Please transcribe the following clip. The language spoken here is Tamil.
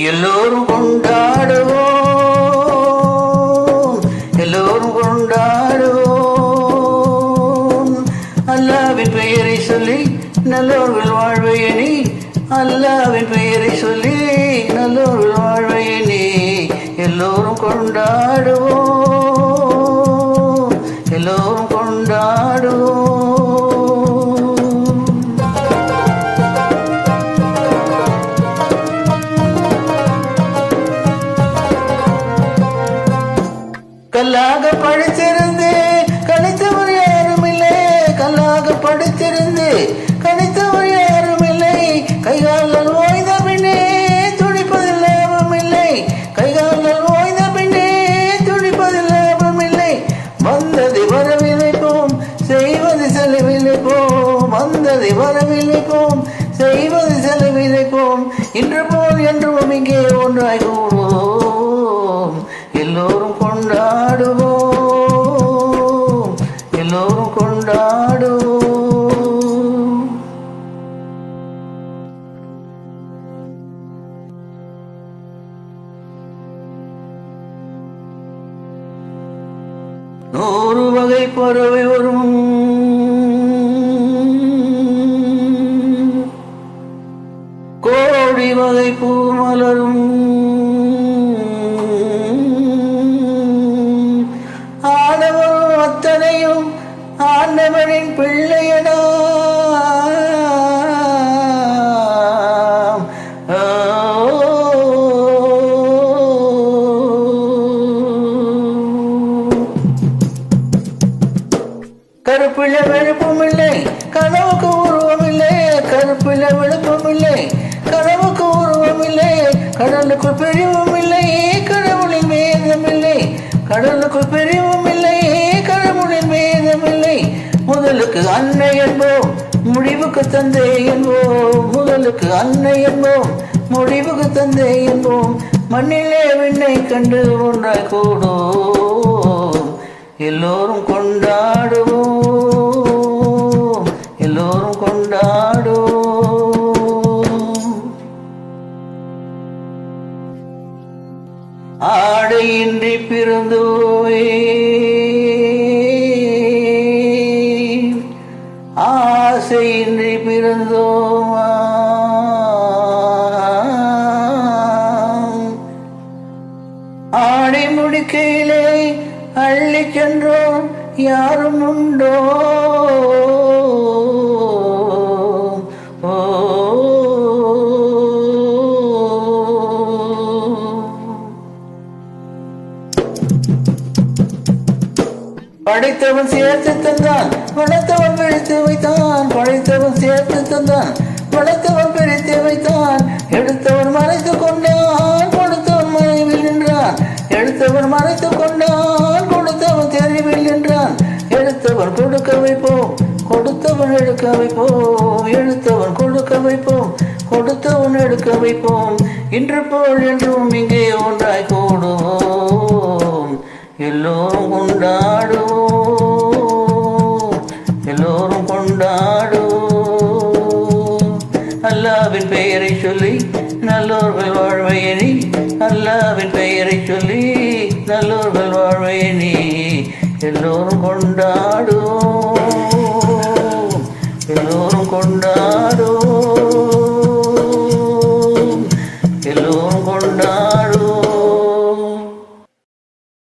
எல்லோரும் கொண்டாடுவோம், எல்லோரும் கொண்டாடுவோம். அல்லாவின் பெயரை சொல்லி நல்லோர்கள் வாழ்வை எண்ணி, அல்லாவின் பெயரை சொல்லி நல்லோர்கள் வாழ்வை எண்ணி எல்லோரும் கொண்டாடுவோம், எல்லோரும் கொண்டாடுவோம். கல்லாக படித்திருந்து கணித்தவர் யாரும் இல்லை, கல்லாக படித்திருந்து கணித்தவர் யாரும் இல்லை. கைகால்கள் ஓய்ந்த பின்னே துடிப்பதில் லாபம் இல்லை, கைகால்கள் ஓய்ந்த பின்னே துடிப்பதில் லாபம் இல்லை. வந்ததை வரவில்லைப்போம், செய்வது செலவில்லைப்போம், வந்ததை வரவில்லைப்போம், செய்வது செலவில்லைப்போம். இன்று போல் என்றும் இங்கே ஒன்றாய் கூடுவோம், எல்லோரும் கொண்டாடுவோம், எல்லோரும் கொண்டாடுவோம். நூறு வகை பறவை வரும், கோடி வகை பூ மலரும், ஆடவரும் அத்தனையும் ஆண்டவனின் பிள்ளையடா. கருப்பில விழுப்பம் இல்லை, கனவுக்கு உருவம் இல்லை, கருப்பில விழுப்பம் இல்லை, கனவுக்கு உருவம் இல்லை. கடலுக்கு பிரிவும் இல்லை, கடவுளின் வேதம் இல்லை, கடலுக்கு பிரிவும் இல்லை, கடவுளின் வேதம் இல்லை. முதலுக்கு அன்னை என்போம், முடிவுக்கு தந்தை என்போம், முதலுக்கு அன்னை என்போம், முடிவுக்கு தந்தை என்போம். மண்ணிலே விண்ணை கண்டு ஒன்றாய் கூடும், எல்லோரும் கொண்டாடுவோம், எல்லோரும் கொண்டாடுவோம். ஆடையின்றி பிறந்தோயே, ஆசையின்றி பிறந்தோமா, ஆடை முடிக்கையிலே அள்ளி சென்றோம் யாரும் உண்டோ. படைத்தவன் சேர்த்து தந்தான், படைத்தவன் பிரித்து வைத்தான், படைத்தவன் சேர்த்து தந்தான், படைத்தவன் பிரித்து வைத்தான். எடுத்தவன் மறைத்து கொண்டான், கொடுத்தவன் மறைவில் நின்றான், எடுத்தவன் மறைத்து கொண்டான், கொடுத்தவன் தெரிவில் நின்றான். எடுத்தவன் கொடுக்க வைப்போம், கொடுத்தவன் எடுக்க வைப்போம், எடுத்தவன் கொடுக்க வைப்போம், கொடுத்தவன் எடுக்க வைப்போம். இன்று போல் என்றும் இங்கே ஒன்றாய் கூடுவோம், எல்லோரும் கொண்டாடுவோம், எல்லோரும் கொண்டாடுவோம். அல்லாவின் பெயரை சொல்லி நல்லோர்கள் வாழ்வை எண்ணி, அல்லாவின் பெயரை சொல்லி நல்லோர்கள் வாழ்வை எண்ணி எல்லோரும் கொண்டாடுவோம், எல்லோரும் கொண்டாடுவோம்.